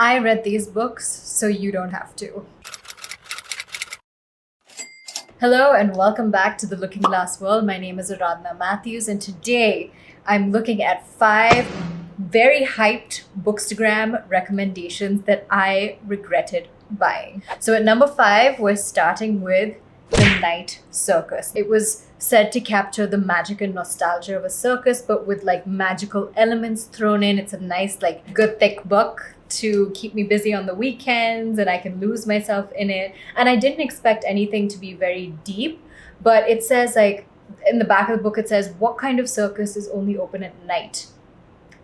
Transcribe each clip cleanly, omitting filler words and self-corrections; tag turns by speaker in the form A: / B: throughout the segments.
A: I read these books, so you don't have to. Hello and welcome back to the Looking Glass World. My name is Aradhana Matthews, and today I'm looking at 5 very hyped Bookstagram recommendations that I regretted buying. So at number 5, we're starting with The Night Circus. It was said to capture the magic and nostalgia of a circus, but with like magical elements thrown in. It's a nice, like, good thick book to keep me busy on the weekends, and I can lose myself in it. And I didn't expect anything to be very deep, but it says, like, in the back of the book, it says, what kind of circus is only open at night?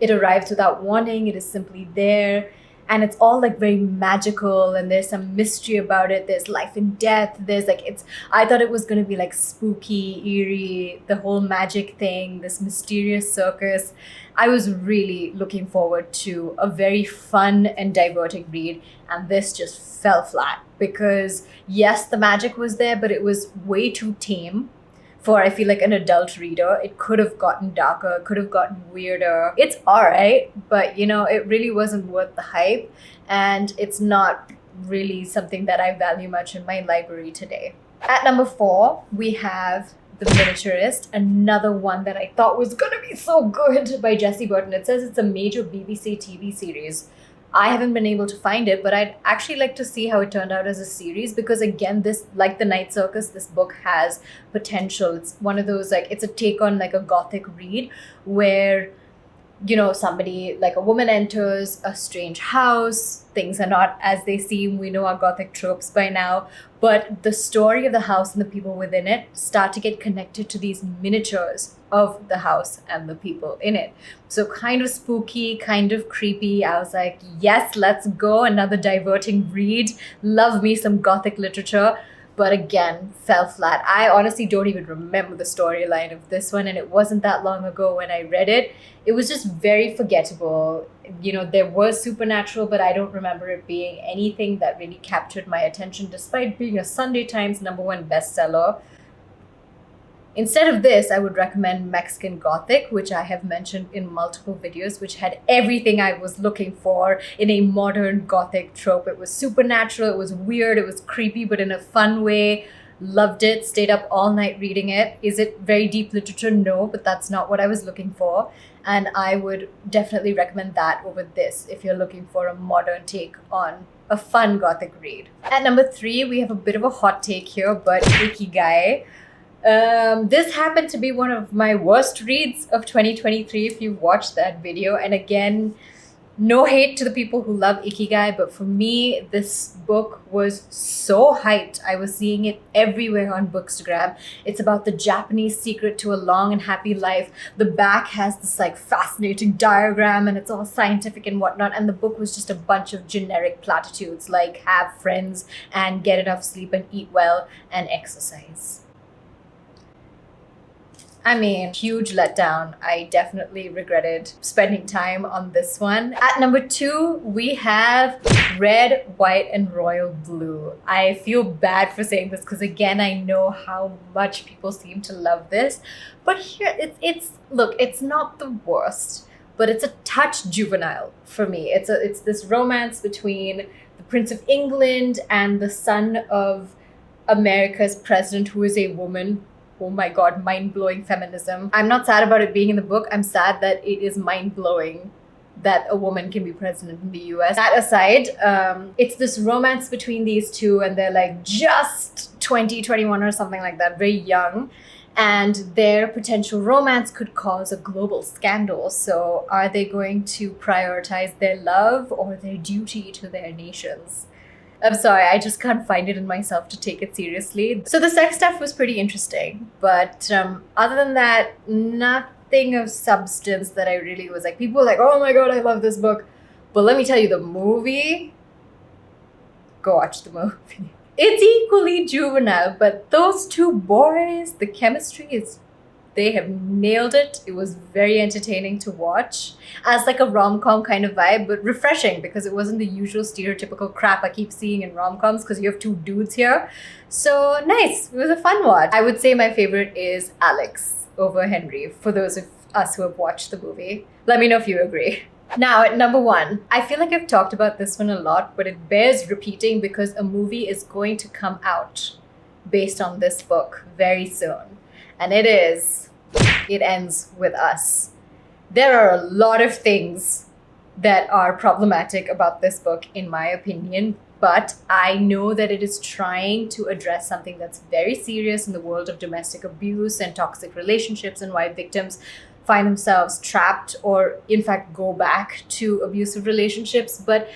A: It arrives without warning, it is simply there, and it's all like very magical, and there's some mystery about it. There's life and death. There's like, I thought it was going to be like spooky, eerie, the whole magic thing, this mysterious circus. I was really looking forward to a very fun and diverting read, and this just fell flat because yes, the magic was there, but it was way too tame for, I feel like, an adult reader. It could have gotten darker, could have gotten weirder. It's alright, but it really wasn't worth the hype, and it's not really something that I value much in my library today. At number 4, we have The Miniaturist, another one that I thought was gonna be so good, by Jessie Burton. It says it's a major BBC TV series. I haven't been able to find it, but I'd actually like to see how it turned out as a series, because again, this, like The Night Circus, this book has potential. It's one of those, like, it's a take on like a gothic read where somebody, like a woman, enters a strange house. Things are not as they seem. We know our gothic tropes by now, but the story of the house and the people within it start to get connected to these miniatures of the house and the people in it. So kind of spooky, kind of creepy. I was like, yes, let's go. Another diverting read. Love me some gothic literature. But again, fell flat. I honestly don't even remember the storyline of this one, and it wasn't that long ago when I read it. It was just very forgettable. There was supernatural, but I don't remember it being anything that really captured my attention, despite being a Sunday Times #1 bestseller. Instead of this, I would recommend Mexican Gothic, which I have mentioned in multiple videos, which had everything I was looking for in a modern Gothic trope. It was supernatural, it was weird, it was creepy, but in a fun way. Loved it, stayed up all night reading it. Is it very deep literature? No, but that's not what I was looking for. And I would definitely recommend that over this if you're looking for a modern take on a fun Gothic read. At number 3, we have a bit of a hot take here, but Ikigai. This happened to be one of my worst reads of 2023 if you've watched that video. And again, no hate to the people who love Ikigai, but for me, this book was so hyped. I was seeing it everywhere on Bookstagram. It's about the Japanese secret to a long and happy life. The back has this like fascinating diagram, and it's all scientific and whatnot. And the book was just a bunch of generic platitudes like have friends and get enough sleep and eat well and exercise. I mean, huge letdown. I definitely regretted spending time on this one. At number 2, we have Red, White, and Royal Blue. I feel bad for saying this because, again, I know how much people seem to love this. But here, look, it's not the worst, but it's a touch juvenile for me. It's this romance between the Prince of England and the son of America's president, who is a woman. Oh my God, mind-blowing feminism. I'm not sad about it being in the book. I'm sad that it is mind-blowing that a woman can be president in the US. That aside, it's this romance between these two, and they're like just 20, 21 or something like that, very young. And their potential romance could cause a global scandal. So are they going to prioritize their love or their duty to their nations? I'm sorry, I just can't find it in myself to take it seriously. So the sex stuff was pretty interesting, but other than that, nothing of substance that I really was like, people were like, oh my God, I love this book. But let me tell you, the movie, go watch the movie. It's equally juvenile, but those two boys, the chemistry is, they have nailed it. It was very entertaining to watch as like a rom-com kind of vibe, but refreshing because it wasn't the usual stereotypical crap I keep seeing in rom-coms because you have 2 dudes here. So nice. It was a fun watch. I would say my favorite is Alex over Henry, for those of us who have watched the movie. Let me know if you agree. Now, at number one, I feel like I've talked about this one a lot, but it bears repeating because a movie is going to come out based on this book very soon. And it ends with us. There are a lot of things that are problematic about this book, in my opinion, but I know that it is trying to address something that's very serious in the world of domestic abuse and toxic relationships, and why victims find themselves trapped or in fact go back to abusive relationships. But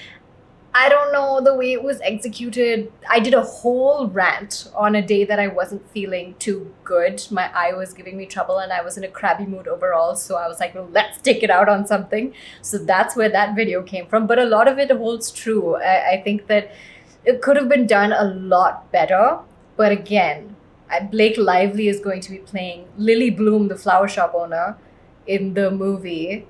A: I don't know, the way it was executed, I did a whole rant on a day that I wasn't feeling too good. My eye was giving me trouble and I was in a crabby mood overall. So I was like, well, let's take it out on something. So that's where that video came from. But a lot of it holds true. I think that it could have been done a lot better. But again, Blake Lively is going to be playing Lily Bloom, the flower shop owner, in the movie.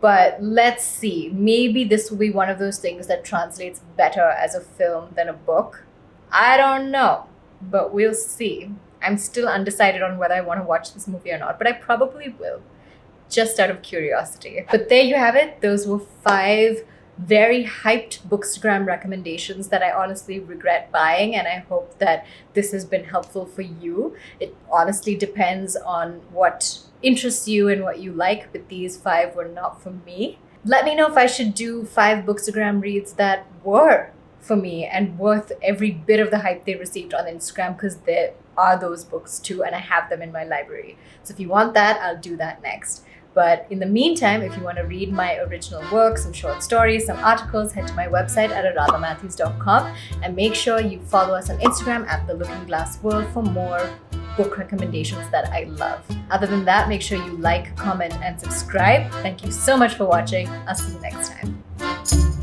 A: But let's see, maybe this will be one of those things that translates better as a film than a book. I don't know, but we'll see. I'm still undecided on whether I want to watch this movie or not, but I probably will, just out of curiosity. But there you have it. Those were 5 very hyped Bookstagram recommendations that I honestly regret buying, and I hope that this has been helpful for you. It honestly depends on what interests you and what you like, but these 5 were not for me. Let me know if I should do 5 Bookstagram reads that were for me and worth every bit of the hype they received on Instagram, because there are those books too, and I have them in my library. So if you want that, I'll do that next. But in the meantime, if you want to read my original work, some short stories, some articles, head to my website at aradhnamatthews.com, and make sure you follow us on Instagram at The Looking Glass World for more book recommendations that I love. Other than that, make sure you like, comment, and subscribe. Thank you so much for watching. I'll see you next time.